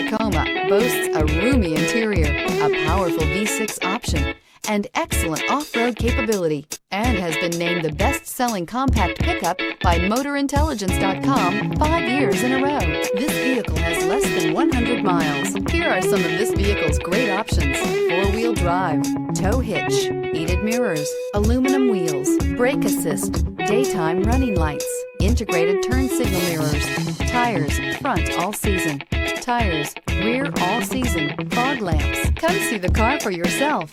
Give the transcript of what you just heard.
Tacoma boasts a roomy interior, a powerful V6 option, and excellent off-road capability, and has been named the best-selling compact pickup by MotorIntelligence.com 5 years in a row. This vehicle has less than 100 miles. Here are some of this vehicle's great options: four-wheel drive, tow hitch, heated mirrors, aluminum wheels, brake assist, daytime running lights, integrated turn signal mirrors, tires, front all season, tires, rear all season, fog lamps. Come see the car for yourself.